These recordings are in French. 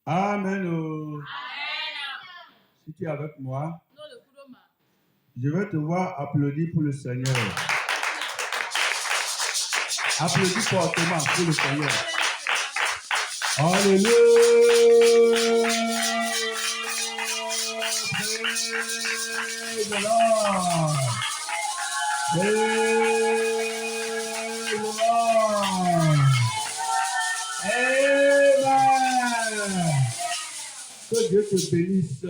Amen. Si tu es avec moi, je vais te voir applaudir pour le Seigneur. Applaudis fortement pour le Seigneur. Alléluia. Praise the Lord. Praise the Lord. Amen. Que Dieu te bénisse.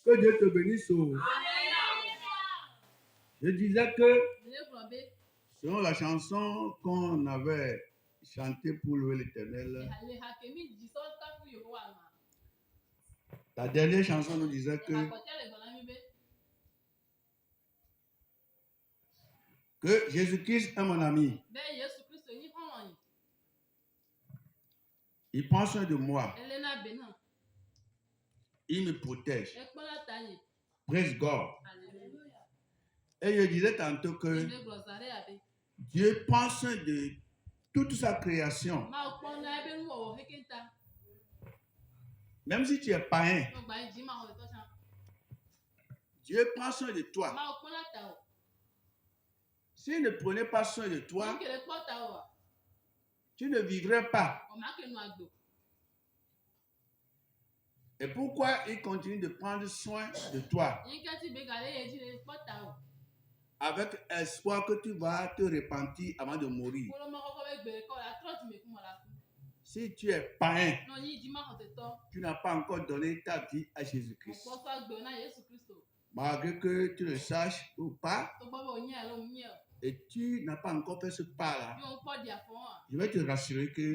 Que Dieu te bénisse. Je disais que selon la chanson qu'on avait chantée pour louer l'Éternel, la dernière chanson nous disait que Jésus-Christ est mon ami. Il prend soin de moi. Il me protège. Praise God. Et je disais tantôt que Dieu prend soin de toute sa création. Même si tu es païen, Dieu prend soin de toi. S'il ne prenait pas soin de toi, tu ne vivrais pas. Et pourquoi il continue de prendre soin de toi? Avec espoir que tu vas te repentir avant de mourir. Si tu es païen, tu n'as pas encore donné ta vie à Jésus-Christ. Malgré que tu le saches ou pas, et tu n'as pas encore fait ce pas-là, je vais te rassurer que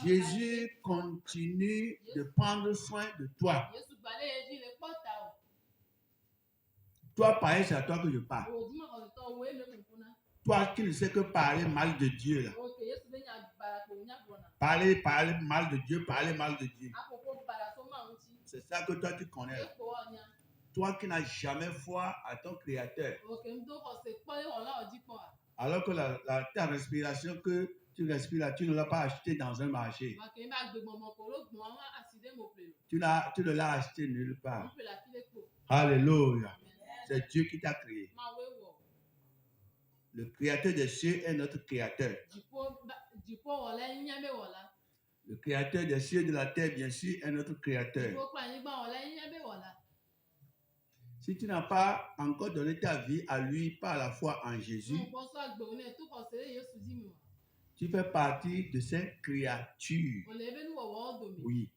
Jésus continue de prendre soin de toi. Toi, païen, c'est à toi que je parle. Toi qui ne sais que parler mal de Dieu, là. Parler mal de Dieu, parler mal de Dieu. C'est ça que toi tu connais. Toi qui n'as jamais foi à ton Créateur. Alors que ta respiration que tu respires là, tu ne l'as pas acheté dans un marché. Tu ne l'as acheté nulle part. Alléluia. C'est Dieu qui t'a créé. Le Créateur des cieux est notre Créateur. Le Créateur des cieux et de la terre, bien sûr, est notre Créateur. Si tu n'as pas encore donné ta vie à lui par la foi en Jésus, tu fais partie de cette créature. Oui.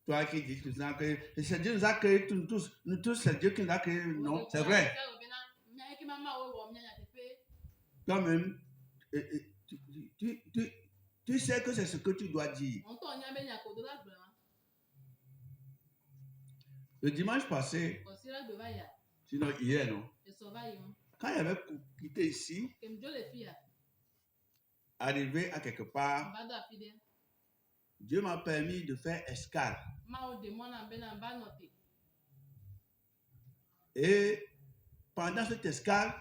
Toi qui dis tout ça, que c'est Dieu nous a créés tous, nous tous, c'est Dieu qui nous a créés. Non, c'est vrai. Toi-même, tu sais que c'est ce que tu dois dire. Le dimanche passé, sinon hier, non? Quand il avait quitté ici, arrivé à quelque part, Dieu m'a permis de faire escale. Et pendant cette escale,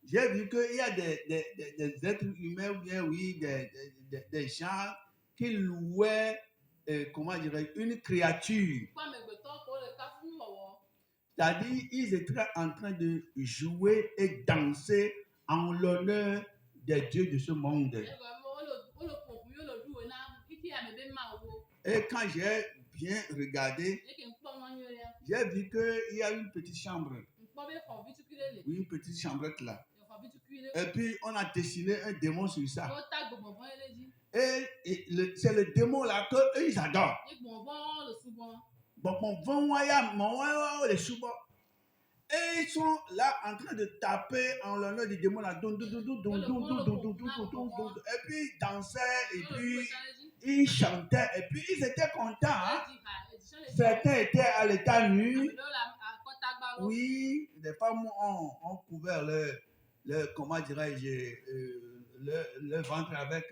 j'ai vu qu'il y a des êtres humains, ou bien oui, des gens qui louaient, comment dirais-je, une créature. C'est-à-dire, ils étaient en train de jouer et danser en l'honneur des dieux de ce monde. Et quand j'ai bien regardé, j'ai vu qu'il y a une petite chambre. Oui, une petite chambrette là. Et puis, on a dessiné un démon sur ça. Et c'est le démon là qu'eux, ils adorent. Et ils sont là en train de taper en l'honneur du démon là. Et puis, ils dansaient, et puis, ils chantaient, et puis, ils étaient contents. Hein? Certains étaient à l'état nu. Oui, les femmes ont couvert leur comment dirais-je, le ventre avec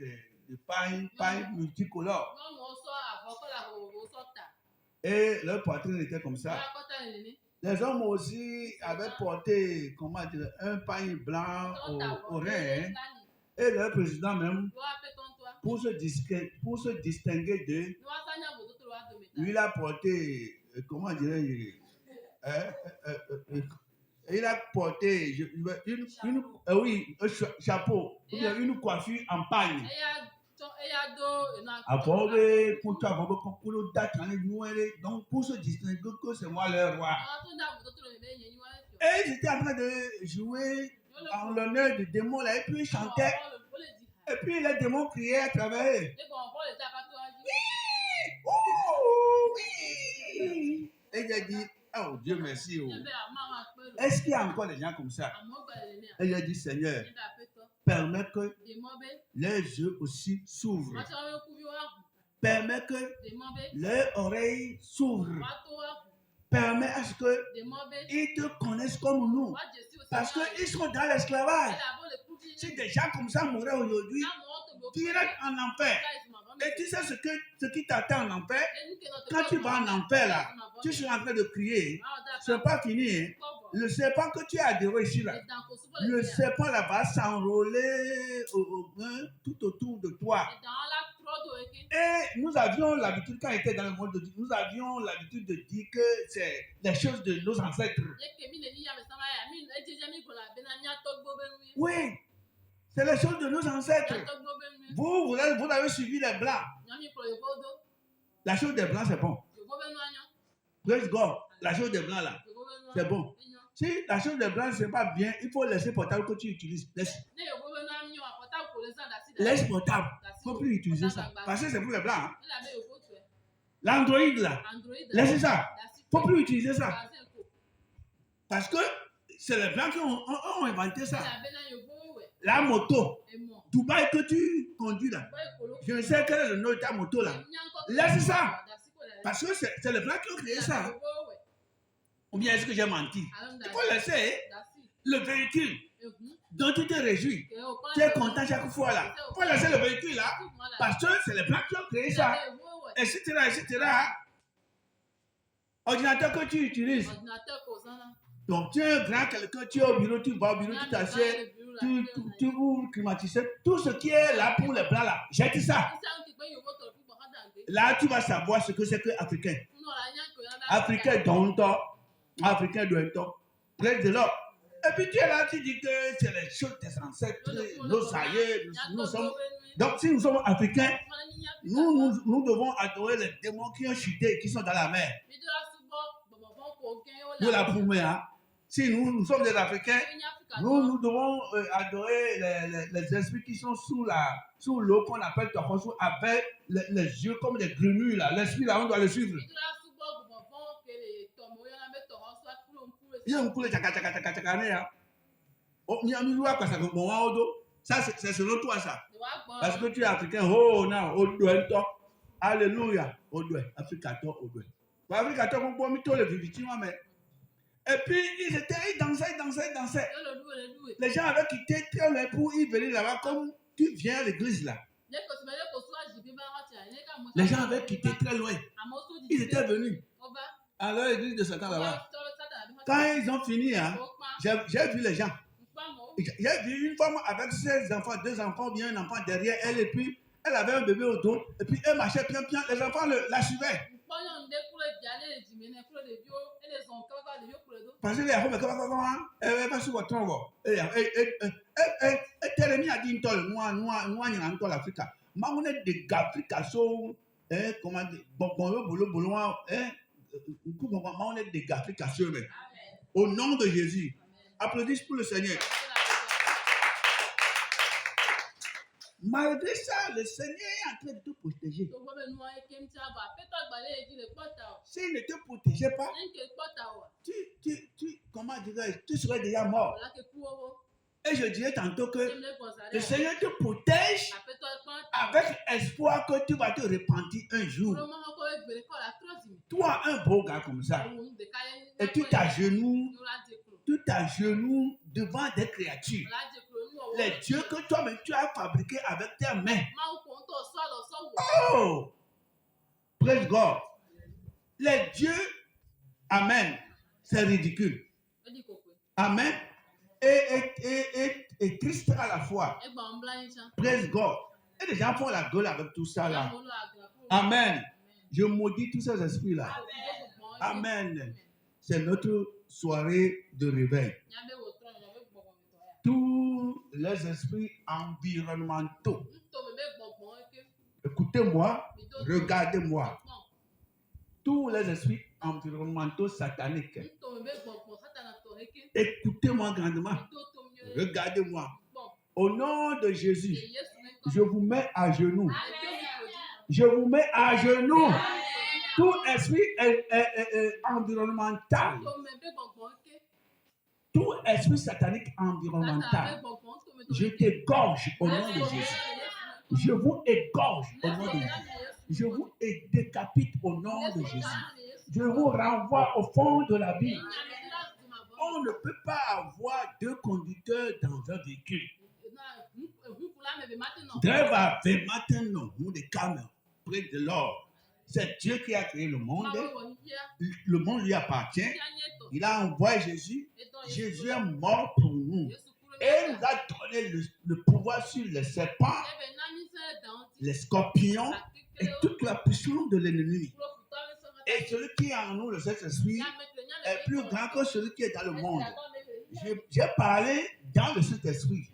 du pain multicolore. Et leur poitrine était comme ça. Les hommes aussi avaient porté, comment dire, un pain blanc au rein. Hein? Et leur président même pour se distinguer d'eux, il a porté, comment dirais-je, il a porté un chapeau, ou bien une coiffure en pagne. Donc pour se distinguer que c'est moi le roi. Et ils étaient en train de jouer en l'honneur du démon là, et puis ils chantaient, et puis les démons criaient à travers eux. Oui. Et il a dit, oh Dieu merci. Oh. Est-ce qu'il y a encore des gens comme ça? Et il a dit, Seigneur, permets que les yeux aussi s'ouvrent. Permets que les oreilles s'ouvrent. Permets à ce qu'ils te connaissent comme nous. Parce qu'ils sont dans l'esclavage. Si des gens comme ça mouraient aujourd'hui, direct en enfer. Et tu sais ce qui t'attend en enfer? Quand tu vas en enfer là, tu seras en train de prier. Ce n'est pas fini. Hein? Le serpent que tu as adoré ici là, le serpent là va s'enrôler tout autour de toi. Et nous avions l'habitude, quand on était dans le monde de Dieu, nous avions l'habitude de dire que c'est les choses de nos ancêtres. Oui, c'est les choses de nos ancêtres. Vous avez suivi les blancs. La chose des blancs, c'est bon. Praise God. La chose des blancs là, c'est bon. Si la chose des blancs, c'est pas bien, il faut laisser portable que tu utilises. Laisse portable. Il ne faut plus utiliser ça. Parce que c'est pour les blancs. Hein? L'Android là. Laissez ça. Il ne faut plus utiliser ça. Parce que c'est les blancs qui ont inventé ça. La moto. Dubaï que tu conduis là. Je ne sais quel est le nom de ta moto là. Laisse ça. Parce que c'est les blancs qui ont créé ça. Ou bien est-ce que j'ai menti? Il faut laisser le véhicule dont tu te réjouis. Tu es content chaque fois là. Il faut laisser le véhicule là. Parce que c'est les blancs qui ont créé ça. Etc. etc. Ordinateur que tu utilises. Donc tu es un grand quelqu'un, tu es au bureau, tu vas au bureau, tu t'assieds, tu ouvres le climatiseur. Tout ce qui est là pour les blancs là, jette ça. Là tu vas savoir ce que c'est que africain. Africain d'Onto. Africain d'Onto. Près de là. Et puis tu es là, tu dis que c'est les choses des ancêtres, nos aïeux, nous sommes. Donc si nous sommes africains, nous devons adorer les démons qui ont chuté, qui sont dans la mer. Nous la prouvons, hein. Si nous sommes des Africains, nous devons adorer les esprits qui sont sous l'eau qu'on appelle Tokosu, avec les yeux comme des grenouilles là. L'esprit là, on doit le suivre. Ça, c'est selon toi ça. Parce que tu es africain. Oh non, alléluia. Africato. Africato, on peut mettre le vivitiement, mais. Et puis, ils dansaient. Les gens avaient quitté très loin pour y venir là-bas, comme tu viens à l'église là. Les gens avaient quitté très loin. Ils étaient venus à leur église de Satan là-bas. Quand ils ont fini, hein, j'ai vu les gens. J'ai vu une femme avec 16 enfants, 2 enfants, bien un enfant derrière elle, et puis elle avait un bébé au dos, et puis elle marchait bien, les enfants la suivaient. Parce que les enfants, elle va sur votre tronc. Elle a dit une toile, nous, l'Afrique. Mais on est des Africains, comment dire, on est des Africains. Au nom de Jésus, applaudissez pour le Seigneur. Malgré ça, le Seigneur est en train de te protéger. S'il ne te protégeait pas, comment dirais-je, tu serais déjà mort. Et je dirais tantôt que le Seigneur te protège avec espoir que tu vas te repentir un jour. Toi, un beau gars comme ça, et tu t'agenouilles devant des créatures. Les dieux que toi-même tu as fabriqués avec tes mains. Oh! Praise God. Les dieux, amen, c'est ridicule. Amen. Et triste à la fois. Praise God. Et les gens font la gueule avec tout ça là. Amen. Je maudis tous ces esprits là. Amen. C'est notre soirée de réveil. Tous les esprits environnementaux. Écoutez-moi, regardez-moi. Tous les esprits environnementaux sataniques. Écoutez-moi grandement. Regardez-moi. Au nom de Jésus, je vous mets à genoux. Je vous mets à genoux. Tout esprit environnemental. Tout esprit satanique environnemental. Je t'égorge au nom de Jésus. Je vous égorge au nom de Jésus. Je vous décapite au nom de Jésus. Je vous renvoie au fond de la Bible. On ne peut pas avoir deux conducteurs dans un véhicule. Drive avec maintenant, nous des calmes près de l'or. C'est Dieu qui a créé le monde. Le monde lui appartient. Il a envoyé Jésus. Jésus est mort pour nous. Et il nous a donné le pouvoir sur les serpents, les scorpions et toute la puissance de l'ennemi. Et celui qui est en nous, le Saint-Esprit, est plus grand que celui qui est dans le monde. J'ai parlé dans le Saint-Esprit.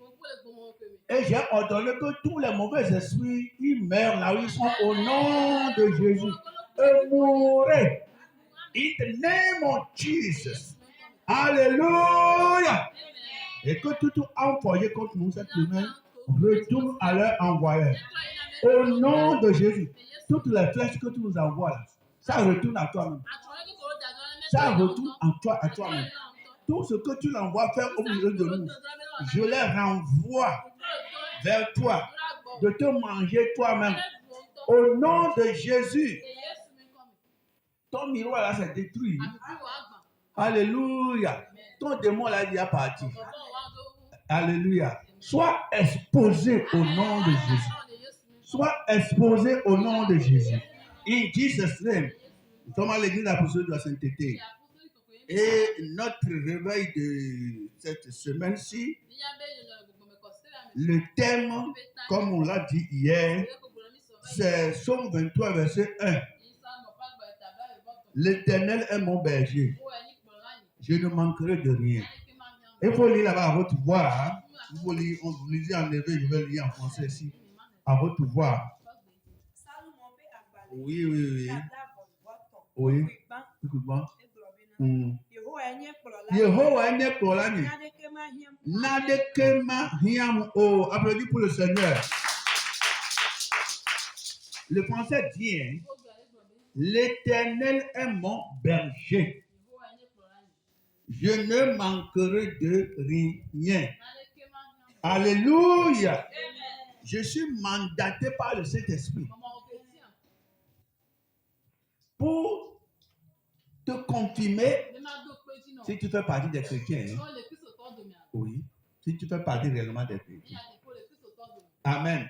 Et j'ai ordonné que tous les mauvais esprits, ils meurent là où ils sont au nom de Jésus. Et mourrez. In the name of Jesus. Alléluia. Et que tout envoyé contre nous cette semaine retourne à leur envoyeur. Au nom de Jésus. Toutes les flèches que tu nous envoies là, ça retourne à toi-même. Ça retourne à toi-même. Tout ce que tu l'envoies faire au milieu de nous, je les renvoie vers toi, de te manger toi-même. Au nom de Jésus. Ton miroir là, c'est détruit. Alléluia. Ton démon là, il est parti. Alléluia. Sois exposé au nom de Jésus. Sois exposé au nom de Jésus. In Jesus' name. Nous sommes à l'église apostolique de la sainteté. Et notre réveil de cette semaine-ci, le thème, comme on l'a dit hier, c'est Psaume 23, verset 1. L'Éternel est mon berger. Je ne manquerai de rien. Il faut lire là-bas à votre voix. Hein? Vous lire, on vous lisez en éveil, je vais lire en français ici. À votre voix. Oui, oui, oui. Oui. Yehowa nye kpɔla nye. Nadeke ma hiam o. Applaudis pour le Seigneur. Le français dit, hein, l'Éternel est mon berger. Je ne manquerai de rien. Alléluia. Je suis mandaté par le Saint-Esprit pour te confirmer si tu fais partie des chrétiens. Hein? Oui. Si tu fais partie réellement des chrétiens. Amen.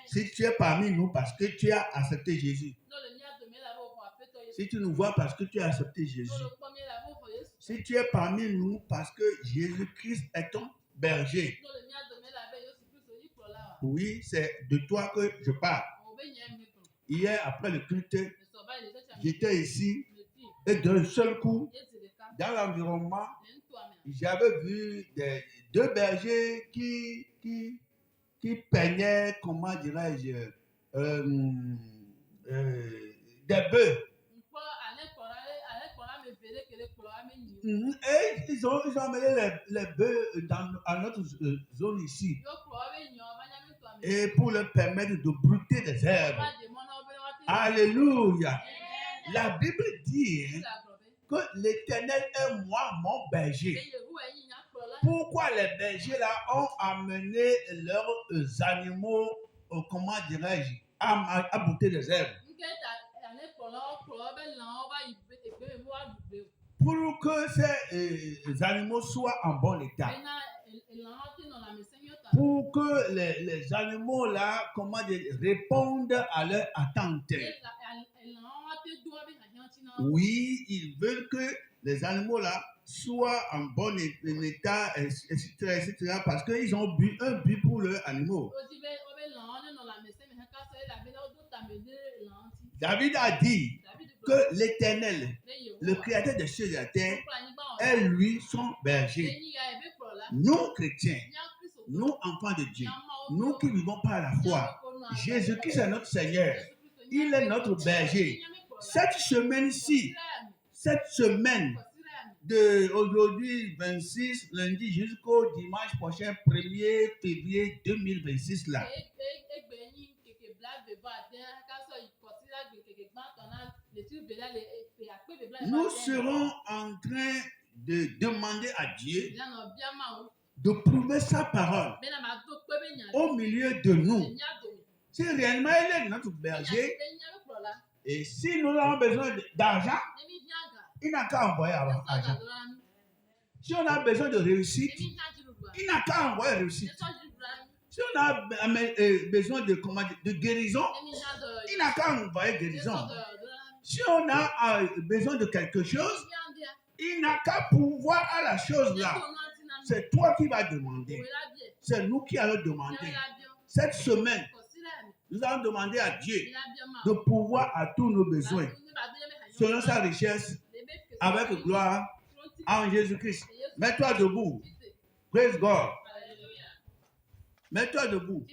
Si tu es parmi nous parce que tu as accepté Jésus. Si tu nous vois parce que tu as accepté Jésus. Si tu es parmi nous parce que Jésus-Christ est ton berger. Oui, c'est de toi que je parle. Hier, après le culte, j'étais ici et d'un seul coup, dans l'environnement, j'avais vu deux bergers qui peignaient, comment dirais-je, des bœufs. Et ils ont amené les bœufs à notre zone ici. Et pour leur permettre de brouter des herbes. Alléluia. La Bible dit, hein, que l'Éternel est moi, mon berger. Pourquoi les bergers là ont amené leurs animaux, comment dirais-je, à brouter des herbes? Pour que ces animaux soient en bon état. Pour que les animaux là, comment dire, répondent à leur attente. Oui, ils veulent que les animaux là soient en bon état, etc., parce qu'ils ont un but pour leurs animaux. David a dit que l'Éternel, le Créateur des cieux et de la terre, est lui son berger. Nous, chrétiens, nous, enfants de Dieu, nous qui vivons par la foi, Jésus-Christ est notre Seigneur. Il est notre berger. Cette semaine-ci, cette semaine de aujourd'hui 26 lundi jusqu'au dimanche prochain 1er février 2026 là, nous serons en train de demander à Dieu de prouver sa parole au milieu de nous. Si réellement il est notre berger, et si nous avons besoin d'argent, il n'a qu'à envoyer l'argent. Si on a besoin de réussite, il n'a qu'à envoyer réussite. Si on a besoin de guérison, il n'a qu'à envoyer guérison. Si on a besoin de quelque chose, il n'a qu'à pouvoir à la chose là. C'est toi qui vas demander. C'est nous qui allons demander. Cette semaine, nous allons demander à Dieu de pouvoir à tous nos besoins, selon sa richesse, avec gloire, en Jésus-Christ. Mets-toi debout. Praise God. Mets-toi debout.